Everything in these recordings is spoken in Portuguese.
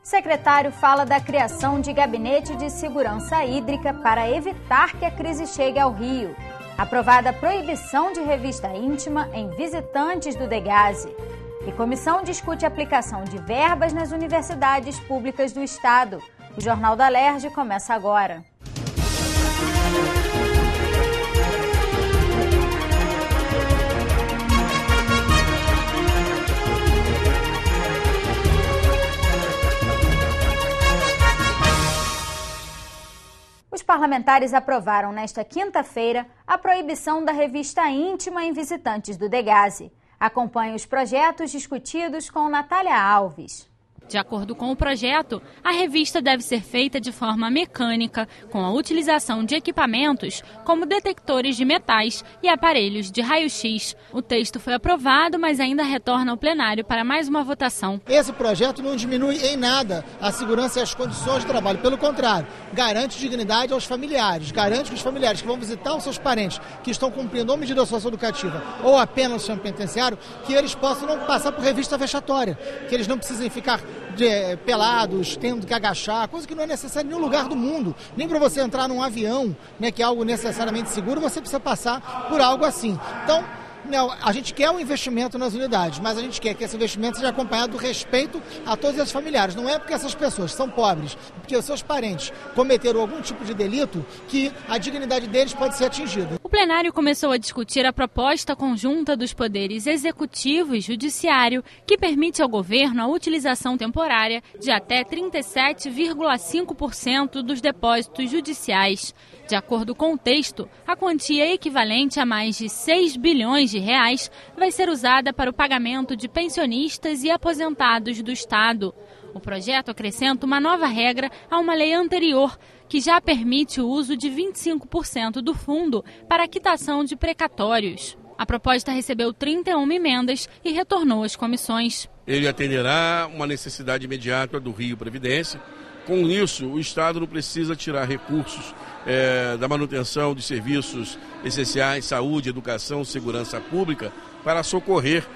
secretário fala da criação de gabinete de segurança hídrica para evitar que a crise chegue ao Rio. Aprovada a proibição de revista íntima em visitantes do Degase. E comissão discute a aplicação de verbas nas universidades públicas do Estado. O Jornal da Alerj começa agora. Os parlamentares aprovaram nesta quinta-feira a proibição da revista íntima em visitantes do Degase. Acompanhe os projetos discutidos com Natália Alves. De acordo com o projeto, a revista deve ser feita de forma mecânica, com a utilização de equipamentos como detectores de metais e aparelhos de raio-x. O texto foi aprovado, mas ainda retorna ao plenário para mais uma votação. Esse projeto não diminui em nada a segurança e as condições de trabalho. Pelo contrário, garante dignidade aos familiares, garante que os familiares que vão visitar os seus parentes que estão cumprindo ou medida socioeducativa ou apenas no sistema penitenciário, que eles possam não passar por revista vexatória, que eles não precisem ficar pelados, tendo que agachar, coisa que não é necessária em nenhum lugar do mundo. Nem para você entrar num avião, né, que é algo necessariamente seguro, você precisa passar por algo assim. Então, não, a gente quer um investimento nas unidades, mas a gente quer que esse investimento seja acompanhado do respeito a todos esses familiares. Não é porque essas pessoas são pobres, porque os seus parentes cometeram algum tipo de delito, que a dignidade deles pode ser atingida. O plenário começou a discutir a proposta conjunta dos poderes executivo e judiciário, que permite ao governo a utilização temporária de até 37,5% dos depósitos judiciais. De acordo com o texto, a quantia equivalente a mais de 6 bilhões de reais vai ser usada para o pagamento de pensionistas e aposentados do Estado. O projeto acrescenta uma nova regra a uma lei anterior, que já permite o uso de 25% do fundo para a quitação de precatórios. A proposta recebeu 31 emendas e retornou às comissões. Ele atenderá uma necessidade imediata do Rio Previdência. Com isso, o Estado não precisa tirar recursos da manutenção de serviços essenciais, saúde, educação, segurança pública, para socorrer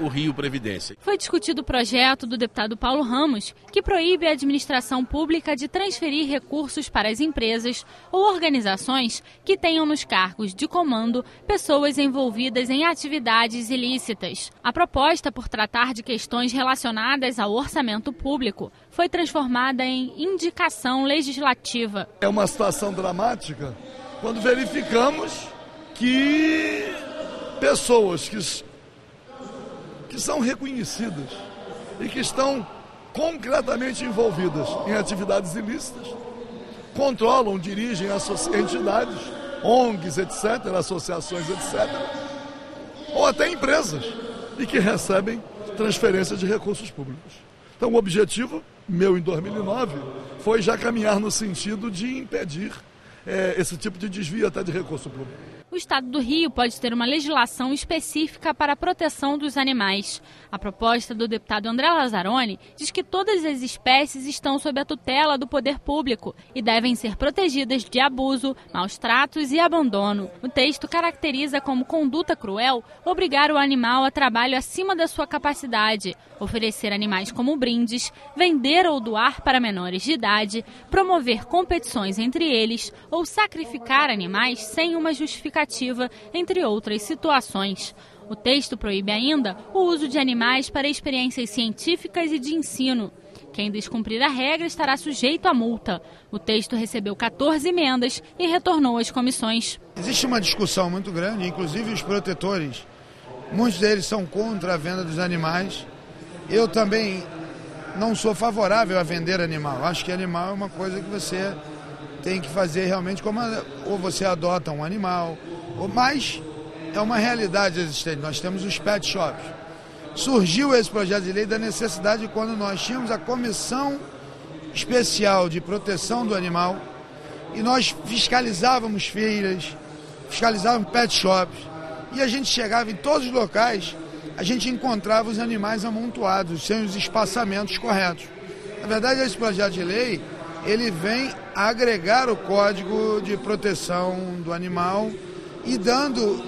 o Rio Previdência. Foi discutido o projeto do deputado Paulo Ramos, que proíbe a administração pública de transferir recursos para as empresas ou organizações que tenham nos cargos de comando pessoas envolvidas em atividades ilícitas. A proposta, por tratar de questões relacionadas ao orçamento público, foi transformada em indicação legislativa. É uma situação dramática quando verificamos que pessoas que são reconhecidas e que estão concretamente envolvidas em atividades ilícitas, controlam, dirigem entidades, ONGs, etc., associações, etc., ou até empresas, e que recebem transferência de recursos públicos. Então, o objetivo meu em 2009 foi já caminhar no sentido de impedir esse tipo de desvio até de recurso público. O Estado do Rio pode ter uma legislação específica para a proteção dos animais. A proposta do deputado André Lazzaroni diz que todas as espécies estão sob a tutela do poder público e devem ser protegidas de abuso, maus tratos e abandono. O texto caracteriza como conduta cruel obrigar o animal a trabalho acima da sua capacidade, oferecer animais como brindes, vender ou doar para menores de idade, promover competições entre eles ou sacrificar animais sem uma justificativa, entre outras situações. O texto proíbe ainda o uso de animais para experiências científicas e de ensino. Quem descumprir a regra estará sujeito a multa. O texto recebeu 14 emendas e retornou às comissões. Existe uma discussão muito grande, inclusive os protetores, muitos deles são contra a venda dos animais. Eu também não sou favorável a vender animal. Acho que animal é uma coisa que você tem que fazer realmente como ou você adota um animal, mas é uma realidade existente. Nós temos os pet shops. Surgiu esse projeto de lei da necessidade quando nós tínhamos a Comissão Especial de Proteção do Animal e nós fiscalizávamos feiras, fiscalizávamos pet shops e a gente chegava em todos os locais, a gente encontrava os animais amontoados, sem os espaçamentos corretos. Na verdade, esse projeto de lei, ele vem agregar o Código de Proteção do Animal e dando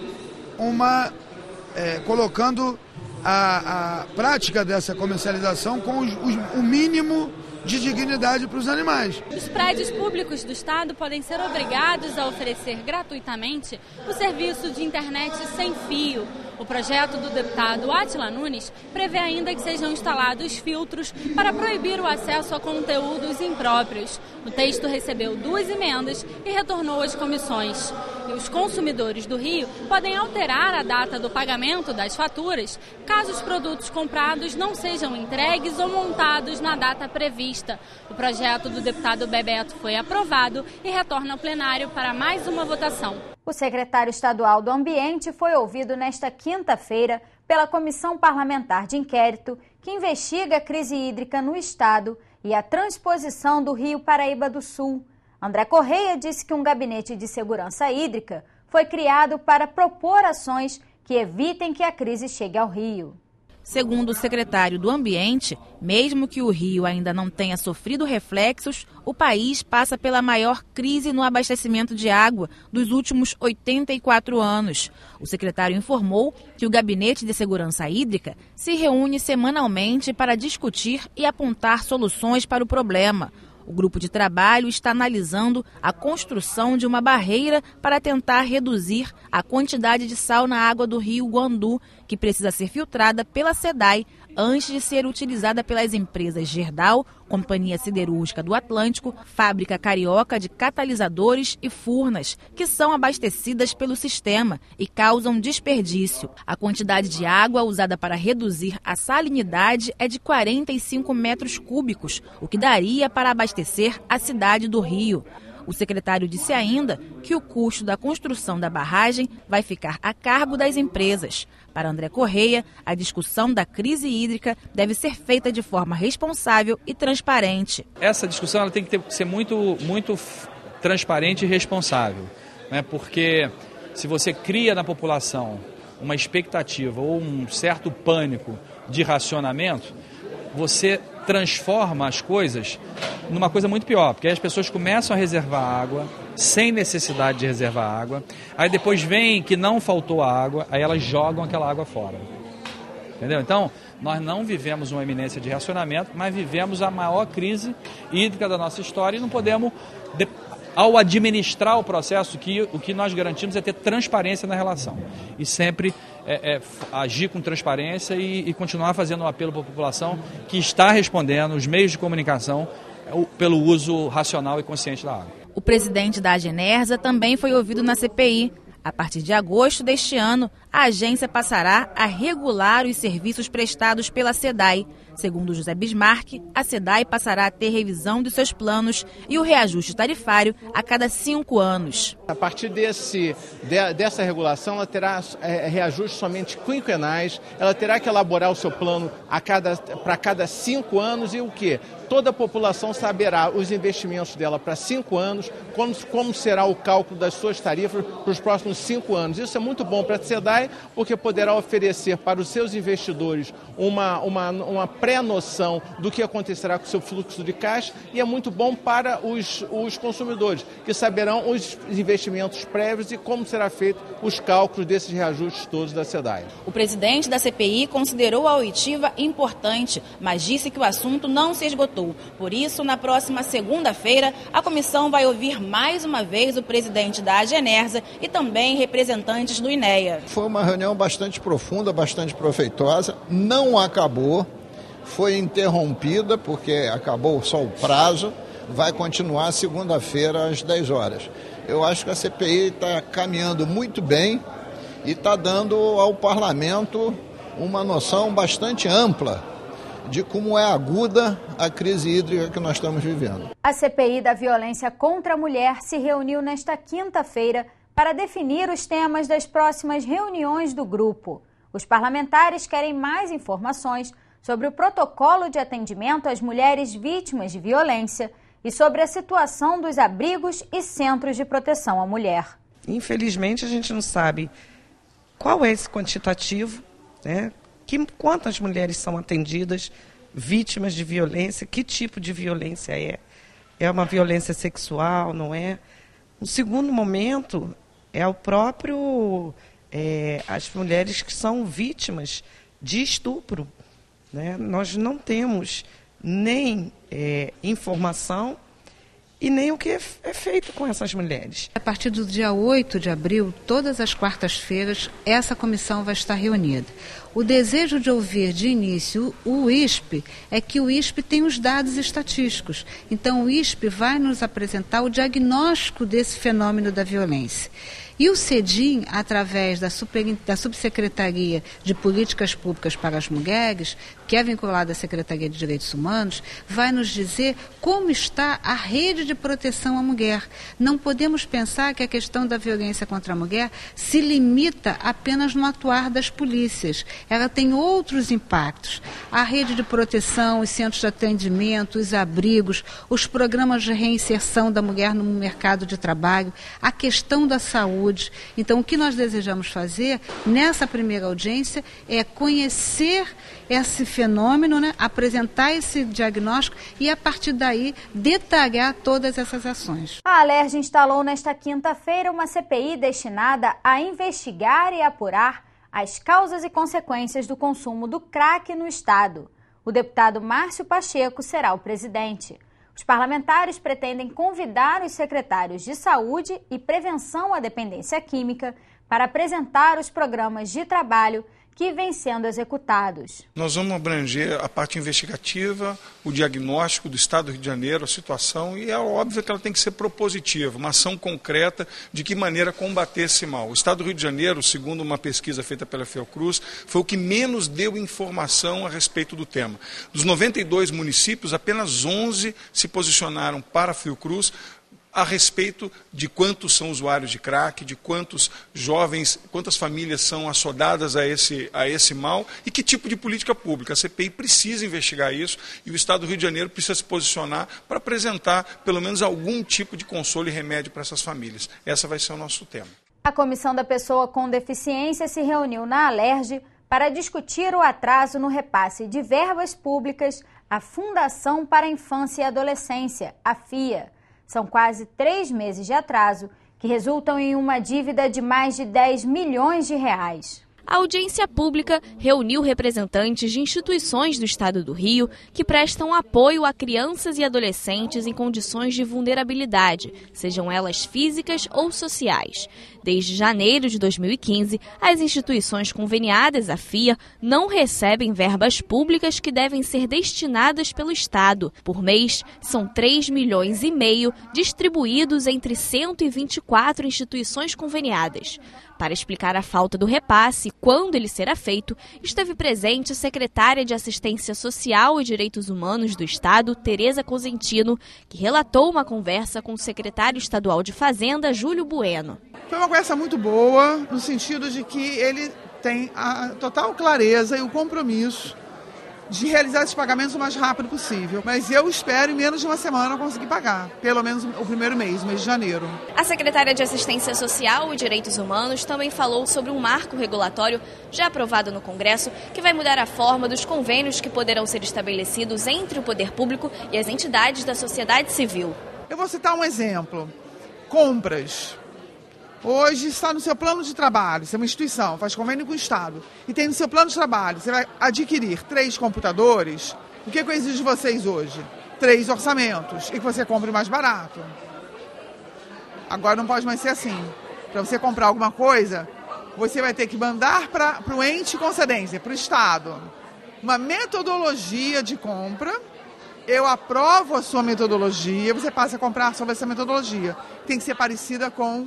colocando a prática dessa comercialização com o mínimo de dignidade para os animais. Os prédios públicos do Estado podem ser obrigados a oferecer gratuitamente o serviço de internet sem fio. O projeto do deputado Átila Nunes prevê ainda que sejam instalados filtros para proibir o acesso a conteúdos impróprios. O texto recebeu 2 emendas e retornou às comissões. E os consumidores do Rio podem alterar a data do pagamento das faturas caso os produtos comprados não sejam entregues ou montados na data prevista. O projeto do deputado Bebeto foi aprovado e retorna ao plenário para mais uma votação. O secretário estadual do Ambiente foi ouvido nesta quinta-feira pela Comissão Parlamentar de Inquérito que investiga a crise hídrica no estado e a transposição do Rio Paraíba do Sul. André Correia disse que um gabinete de segurança hídrica foi criado para propor ações que evitem que a crise chegue ao Rio. Segundo o secretário do Ambiente, mesmo que o Rio ainda não tenha sofrido reflexos, o país passa pela maior crise no abastecimento de água dos últimos 84 anos. O secretário informou que o Gabinete de Segurança Hídrica se reúne semanalmente para discutir e apontar soluções para o problema. O grupo de trabalho está analisando a construção de uma barreira para tentar reduzir a quantidade de sal na água do rio Guandu, que precisa ser filtrada pela SEDAI antes de ser utilizada pelas empresas Gerdau, Companhia Siderúrgica do Atlântico, Fábrica Carioca de Catalisadores e Furnas, que são abastecidas pelo sistema e causam desperdício. A quantidade de água usada para reduzir a salinidade é de 45 metros cúbicos, o que daria para abastecer a cidade do Rio. O secretário disse ainda que o custo da construção da barragem vai ficar a cargo das empresas. Para André Correia, a discussão da crise hídrica deve ser feita de forma responsável e transparente. Essa discussão ela tem que ser muito transparente e responsável, né? Porque se você cria na população uma expectativa ou um certo pânico de racionamento, você transforma as coisas numa coisa muito pior, porque aí as pessoas começam a reservar água sem necessidade de reservar água, aí depois vem que não faltou água, aí elas jogam aquela água fora. Entendeu? Então, nós não vivemos uma iminência de racionamento, mas vivemos a maior crise hídrica da nossa história e não podemos, ao administrar o processo, o que nós garantimos é ter transparência na relação. E sempre agir com transparência e continuar fazendo um apelo para a população que está respondendo, os meios de comunicação, pelo uso racional e consciente da água. O presidente da Agenerza também foi ouvido na CPI. A partir de agosto deste ano, a agência passará a regular os serviços prestados pela SEDAI. Segundo José Bismarck, a SEDAI passará a ter revisão dos seus planos e o reajuste tarifário a cada 5 anos. A partir dessa regulação, ela terá reajustes somente quinquenais, ela terá que elaborar o seu plano para cada 5 anos e o quê? Toda a população saberá os investimentos dela para 5 anos, como será o cálculo das suas tarifas para os próximos 5 anos. Isso é muito bom para a SEDAI, porque poderá oferecer para os seus investidores uma pré-noção do que acontecerá com o seu fluxo de caixa e é muito bom para os consumidores, que saberão os investimentos prévios e como será feito os cálculos desses reajustes todos da SEDAI. O presidente da CPI considerou a oitiva importante, mas disse que o assunto não se esgotou. Por isso, na próxima segunda-feira, a comissão vai ouvir mais uma vez o presidente da Agenerza e também representantes do INEA. Foi uma reunião bastante profunda, bastante proveitosa, não acabou, foi interrompida porque acabou só o prazo, vai continuar segunda-feira às 10 horas. Eu acho que a CPI está caminhando muito bem e está dando ao parlamento uma noção bastante ampla de como é aguda a crise hídrica que nós estamos vivendo. A CPI da violência contra a mulher se reuniu nesta quinta-feira para definir os temas das próximas reuniões do grupo. Os parlamentares querem mais informações sobre o protocolo de atendimento às mulheres vítimas de violência e sobre a situação dos abrigos e centros de proteção à mulher. Infelizmente, a gente não sabe qual é esse quantitativo, né? Quantas mulheres são atendidas, vítimas de violência, que tipo de violência é? É uma violência sexual, não é? Um segundo momento é o próprio, as mulheres que são vítimas de estupro, né? Nós não temos nem informação e nem o que é feito com essas mulheres. A partir do dia 8 de abril, todas as quartas-feiras, essa comissão vai estar reunida. O desejo de ouvir de início o ISP é que o ISP tem os dados estatísticos. Então o ISP vai nos apresentar o diagnóstico desse fenômeno da violência. E o CEDIM, através da Subsecretaria de Políticas Públicas para as Mulheres, que é vinculada à Secretaria de Direitos Humanos, vai nos dizer como está a rede de proteção à mulher. Não podemos pensar que a questão da violência contra a mulher se limita apenas no atuar das polícias. Ela tem outros impactos. A rede de proteção, os centros de atendimento, os abrigos, os programas de reinserção da mulher no mercado de trabalho, a questão da saúde. Então, o que nós desejamos fazer nessa primeira audiência é conhecer esse fenômeno, né? Apresentar esse diagnóstico e, a partir daí, detalhar todas essas ações. A Alerj instalou nesta quinta-feira uma CPI destinada a investigar e apurar as causas e consequências do consumo do crack no Estado. O deputado Márcio Pacheco será o presidente. Os parlamentares pretendem convidar os secretários de Saúde e Prevenção à Dependência Química para apresentar os programas de trabalho que vêm sendo executados. Nós vamos abranger a parte investigativa, o diagnóstico do Estado do Rio de Janeiro, a situação, e é óbvio que ela tem que ser propositiva, uma ação concreta de que maneira combater esse mal. O Estado do Rio de Janeiro, segundo uma pesquisa feita pela Fiocruz, foi o que menos deu informação a respeito do tema. Dos 92 municípios, apenas 11 se posicionaram para a Fiocruz a respeito de quantos são usuários de crack, de quantos jovens, quantas famílias são assodadas a esse mal e que tipo de política pública. A CPI precisa investigar isso e o Estado do Rio de Janeiro precisa se posicionar para apresentar pelo menos algum tipo de consolo e remédio para essas famílias. Essa vai ser o nosso tema. A Comissão da Pessoa com Deficiência se reuniu na Alerj para discutir o atraso no repasse de verbas públicas à Fundação para a Infância e Adolescência, a FIA. São quase 3 meses de atraso, que resultam em uma dívida de mais de 10 milhões de reais. A audiência pública reuniu representantes de instituições do Estado do Rio que prestam apoio a crianças e adolescentes em condições de vulnerabilidade, sejam elas físicas ou sociais. Desde janeiro de 2015, as instituições conveniadas à FIA não recebem verbas públicas que devem ser destinadas pelo Estado. Por mês, são 3,5 milhões distribuídos entre 124 instituições conveniadas. Para explicar a falta do repasse e quando ele será feito, esteve presente a secretária de Assistência Social e Direitos Humanos do Estado, Tereza Cosentino, que relatou uma conversa com o secretário estadual de Fazenda, Júlio Bueno. Foi uma conversa muito boa, no sentido de que ele tem a total clareza e o compromisso de realizar esses pagamentos o mais rápido possível. Mas eu espero, em menos de uma semana, conseguir pagar, pelo menos o primeiro mês de janeiro. A secretária de Assistência Social e Direitos Humanos também falou sobre um marco regulatório já aprovado no Congresso que vai mudar a forma dos convênios que poderão ser estabelecidos entre o poder público e as entidades da sociedade civil. Eu vou citar um exemplo. Compras. Hoje está no seu plano de trabalho, você é uma instituição, faz convênio com o Estado, e tem no seu plano de trabalho, você vai adquirir 3 computadores, o que eu exijo de vocês hoje? 3 orçamentos, e que você compre mais barato. Agora não pode mais ser assim. Para você comprar alguma coisa, você vai ter que mandar para o ente concedência, para o Estado, uma metodologia de compra. Eu aprovo a sua metodologia, você passa a comprar sobre essa metodologia. Tem que ser parecida com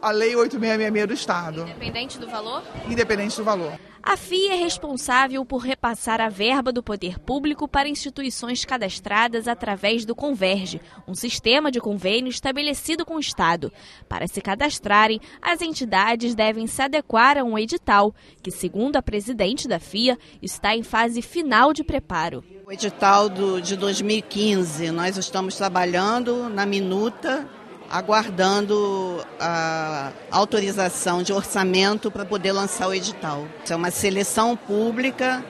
a Lei 8666 do Estado. Independente do valor? Independente do valor. A FIA é responsável por repassar a verba do poder público para instituições cadastradas através do Converge, um sistema de convênio estabelecido com o Estado. Para se cadastrarem, as entidades devem se adequar a um edital, que, segundo a presidente da FIA, está em fase final de preparo. O edital de 2015, nós estamos trabalhando na minuta, aguardando a autorização de orçamento para poder lançar o edital. Isso é uma seleção pública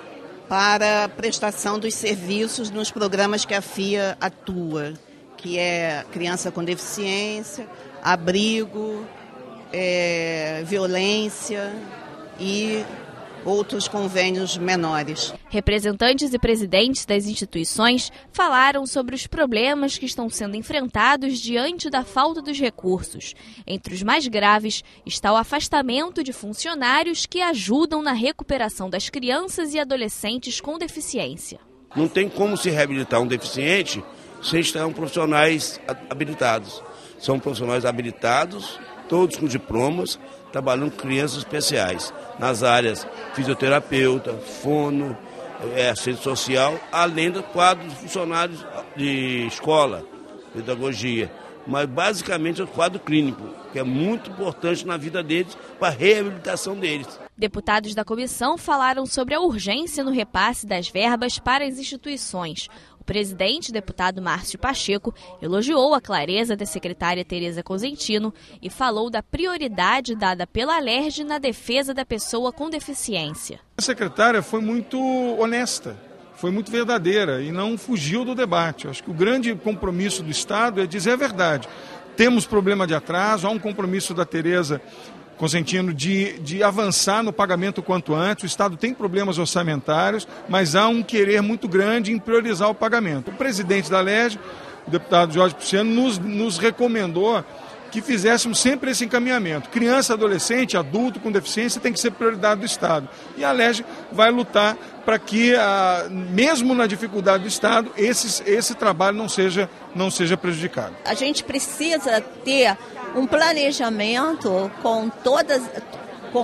para prestação dos serviços nos programas que a FIA atua, que é criança com deficiência, abrigo, violência e outros convênios menores. Representantes e presidentes das instituições falaram sobre os problemas que estão sendo enfrentados diante da falta dos recursos. Entre os mais graves está o afastamento de funcionários que ajudam na recuperação das crianças e adolescentes com deficiência. Não tem como se reabilitar um deficiente sem estar profissionais habilitados. São profissionais habilitados, todos com diplomas, trabalhando com crianças especiais, nas áreas fisioterapeuta, fono, assistente social, além do quadro de funcionários de escola, pedagogia. Mas basicamente é o quadro clínico, que é muito importante na vida deles, para a reabilitação deles. Deputados da comissão falaram sobre a urgência no repasse das verbas para as instituições. O presidente, deputado Márcio Pacheco, elogiou a clareza da secretária Tereza Cosentino e falou da prioridade dada pela Alerj na defesa da pessoa com deficiência. A secretária foi muito honesta, foi muito verdadeira e não fugiu do debate. Eu acho que o grande compromisso do Estado é dizer a verdade. Temos problema de atraso, há um compromisso da Tereza Cosentino de avançar no pagamento quanto antes. O Estado tem problemas orçamentários, mas há um querer muito grande em priorizar o pagamento. O presidente da Alerj, o deputado Jorge Pisciano, nos recomendou que fizéssemos sempre esse encaminhamento. Criança, adolescente, adulto com deficiência tem que ser prioridade do Estado. E a Alerj vai lutar para que, mesmo na dificuldade do Estado, esse trabalho não seja prejudicado. A gente precisa ter um planejamento com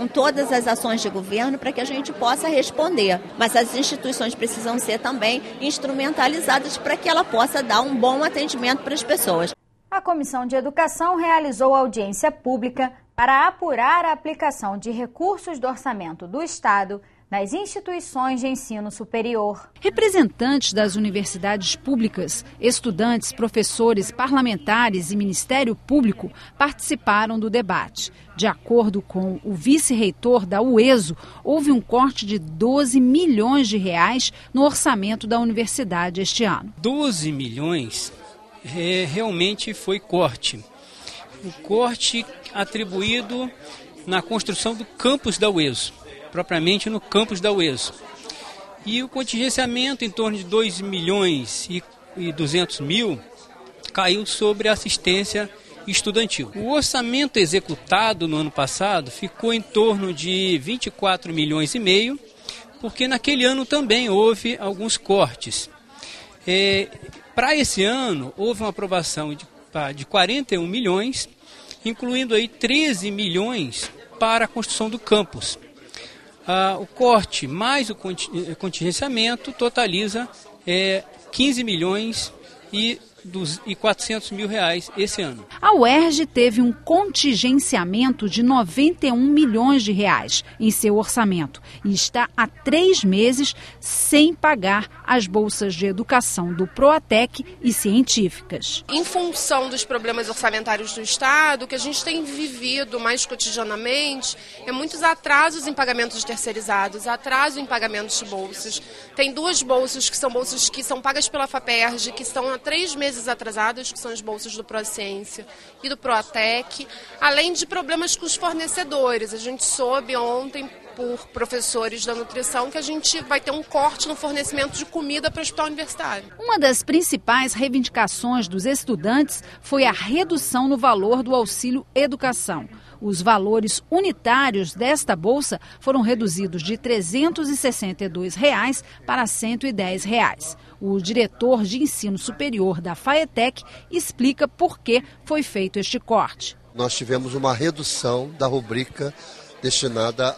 todas as ações de governo para que a gente possa responder. Mas as instituições precisam ser também instrumentalizadas para que ela possa dar um bom atendimento para as pessoas. A Comissão de Educação realizou audiência pública para apurar a aplicação de recursos do orçamento do Estado nas instituições de ensino superior. Representantes das universidades públicas, estudantes, professores, parlamentares e Ministério Público participaram do debate. De acordo com o vice-reitor da UESO, houve um corte de 12 milhões de reais no orçamento da universidade este ano. 12 milhões realmente foi corte. O corte atribuído na construção do campus da UESO, propriamente no campus da UESO. E o contingenciamento em torno de 2 milhões e 200 mil caiu sobre a assistência estudantil. O orçamento executado no ano passado ficou em torno de 24 milhões e meio, porque naquele ano também houve alguns cortes. Para esse ano, houve uma aprovação de 41 milhões, incluindo aí 13 milhões para a construção do campus. O corte mais o contingenciamento totaliza 15 milhões e 400 mil reais esse ano. A UERJ teve um contingenciamento de 91 milhões de reais em seu orçamento e está há 3 meses sem pagar as bolsas de educação do Proatec e científicas. Em função dos problemas orçamentários do Estado, o que a gente tem vivido mais cotidianamente é muitos atrasos em pagamentos terceirizados, atraso em pagamentos de bolsas. Tem 2 bolsas que são pagas pela FAPERJ, que estão há 3 meses atrasadas, que são as bolsas do Prociência e do Proatec, além de problemas com os fornecedores. A gente soube ontem, por professores da nutrição, que a gente vai ter um corte no fornecimento de comida para o hospital universitário. Uma das principais reivindicações dos estudantes foi a redução no valor do auxílio educação. Os valores unitários desta bolsa foram reduzidos de R$ 362 para R$ 110. O diretor de ensino superior da FAETEC explica por que foi feito este corte. Nós tivemos uma redução da rubrica destinada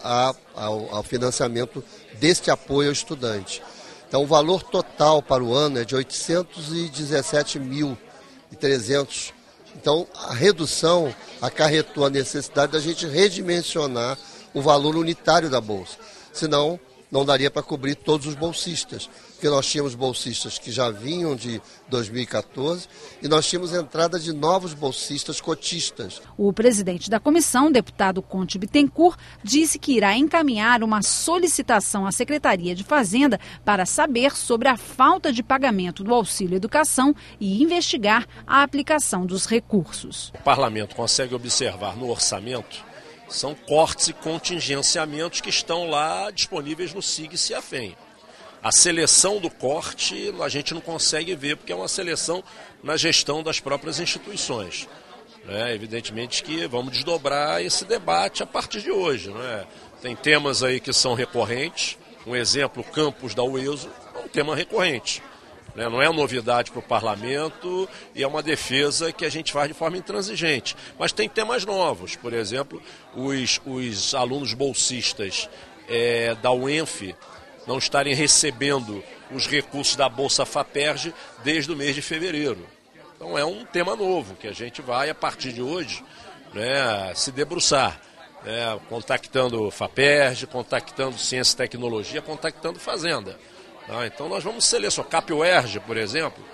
ao financiamento deste apoio ao estudante. Então, o valor total para o ano é de 817.300. Então, a redução acarretou a necessidade da gente redimensionar o valor unitário da bolsa. Senão, não daria para cobrir todos os bolsistas, porque nós tínhamos bolsistas que já vinham de 2014 e nós tínhamos entrada de novos bolsistas cotistas. O presidente da comissão, deputado Conte Bittencourt, disse que irá encaminhar uma solicitação à Secretaria de Fazenda para saber sobre a falta de pagamento do auxílio educação e investigar a aplicação dos recursos. O parlamento consegue observar no orçamento São cortes e contingenciamentos que estão lá disponíveis no SIG e CIAFEM. A seleção do corte a gente não consegue ver, porque é uma seleção na gestão das próprias instituições. Evidentemente que vamos desdobrar esse debate a partir de hoje. Tem temas aí que são recorrentes. Um exemplo, o campus da UESO é um tema recorrente. Não é novidade para o parlamento e é uma defesa que a gente faz de forma intransigente. Mas tem temas novos, por exemplo, os alunos bolsistas da UENF não estarem recebendo os recursos da Bolsa FAPERJ desde o mês de fevereiro. Então é um tema novo que a gente vai, a partir de hoje, se debruçar. Contactando FAPERJ, contactando Ciência e Tecnologia, contactando Fazenda. Então nós vamos selecionar CAPUERJ, por exemplo,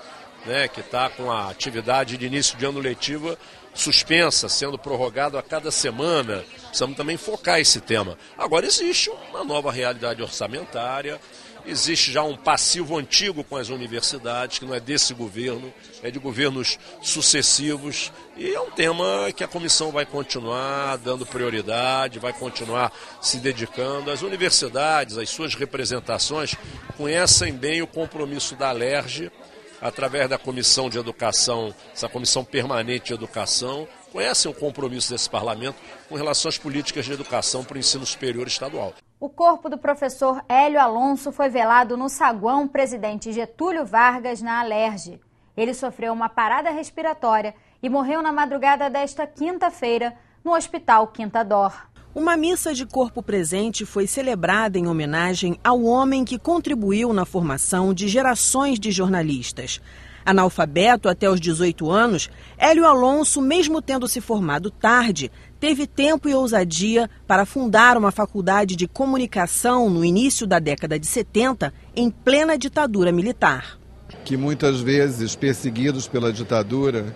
que está com a atividade de início de ano letivo suspensa, sendo prorrogado a cada semana. Precisamos também focar esse tema. Agora existe uma nova realidade orçamentária, existe já um passivo antigo com as universidades, que não é desse governo, é de governos sucessivos, e é um tema que a comissão vai continuar dando prioridade, vai continuar se dedicando. As universidades, as suas representações, conhecem bem o compromisso da ALERJ, através da Comissão de Educação, essa Comissão Permanente de Educação, conhecem o compromisso desse parlamento com relação às políticas de educação para o ensino superior estadual. O corpo do professor Hélio Alonso foi velado no saguão Presidente Getúlio Vargas, na ALERJ. Ele sofreu uma parada respiratória e morreu na madrugada desta quinta-feira no Hospital Quinta Dor. Uma missa de corpo presente foi celebrada em homenagem ao homem que contribuiu na formação de gerações de jornalistas. Analfabeto até os 18 anos, Hélio Alonso, mesmo tendo se formado tarde, teve tempo e ousadia para fundar uma faculdade de comunicação no início da década de 70, em plena ditadura militar. Que muitas vezes, perseguidos pela ditadura,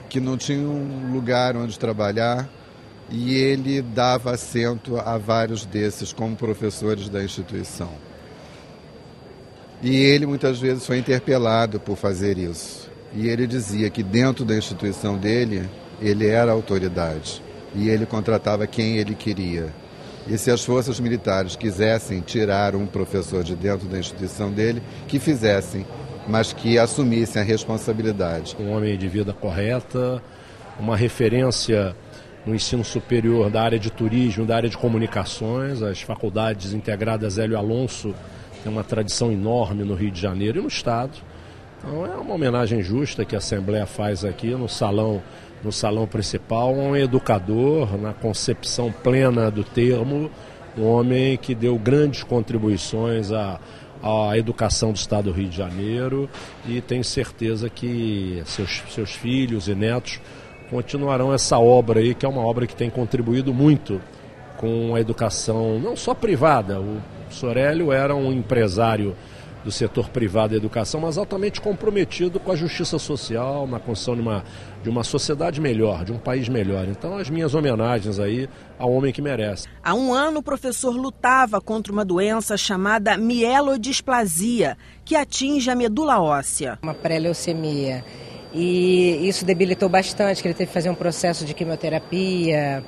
que não tinham lugar onde trabalhar, e ele dava assento a vários desses como professores da instituição. E ele muitas vezes foi interpelado por fazer isso. E ele dizia que dentro da instituição dele, ele era autoridade. E ele contratava quem ele queria. E se as forças militares quisessem tirar um professor de dentro da instituição dele, que fizessem, mas que assumissem a responsabilidade. Um homem de vida correta, uma referência no ensino superior da área de turismo, da área de comunicações. As faculdades integradas Hélio Alonso têm uma tradição enorme no Rio de Janeiro e no Estado. Então é uma homenagem justa que a Assembleia faz aqui no salão principal, um educador, na concepção plena do termo, um homem que deu grandes contribuições à educação do Estado do Rio de Janeiro, e tenho certeza que seus filhos e netos continuarão essa obra aí, que é uma obra que tem contribuído muito com a educação, não só privada. O Sr. Hélio era um empresário do setor privado da educação, mas altamente comprometido com a justiça social, na construção de uma sociedade melhor, de um país melhor. Então, as minhas homenagens aí ao homem que merece. Há um ano, o professor lutava contra uma doença chamada mielodisplasia, que atinge a medula óssea. Uma pré-leucemia. E isso debilitou bastante, que ele teve que fazer um processo de quimioterapia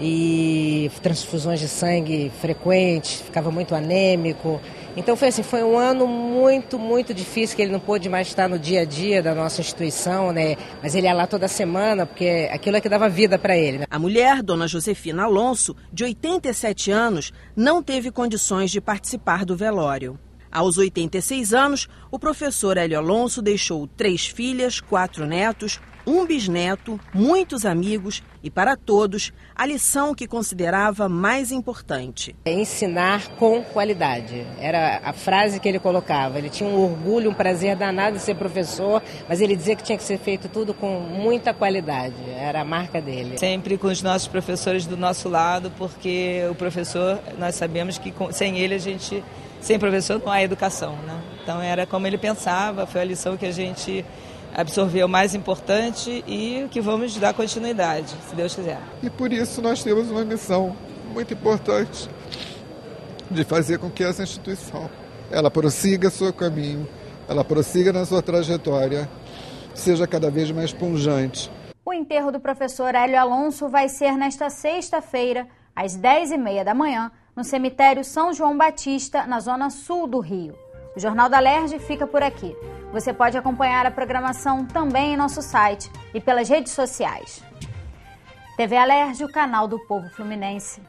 e transfusões de sangue frequentes, ficava muito anêmico. Então foi um ano muito, muito difícil, que ele não pôde mais estar no dia a dia da nossa instituição, né? Mas ele ia lá toda semana, porque aquilo é que dava vida para ele, né? A mulher, dona Josefina Alonso, de 87 anos, não teve condições de participar do velório. Aos 86 anos, o professor Hélio Alonso deixou 3 filhas, 4 netos, 1 bisneto, muitos amigos e, para todos, a lição que considerava mais importante. Ensinar com qualidade. Era a frase que ele colocava. Ele tinha um orgulho, um prazer danado de ser professor, mas ele dizia que tinha que ser feito tudo com muita qualidade. Era a marca dele. Sempre com os nossos professores do nosso lado, porque o professor, nós sabemos que sem ele sem professor não há educação, né? Então era como ele pensava, foi a lição que a gente absorveu mais importante e que vamos dar continuidade, se Deus quiser. E por isso nós temos uma missão muito importante de fazer com que essa instituição, ela prossiga seu caminho, ela prossiga na sua trajetória, seja cada vez mais pungente. O enterro do professor Hélio Alonso vai ser nesta sexta-feira, às 10h30 da manhã, no cemitério São João Batista, na zona sul do Rio. O Jornal da Alerj fica por aqui. Você pode acompanhar a programação também em nosso site e pelas redes sociais. TV Alerj, o canal do povo fluminense.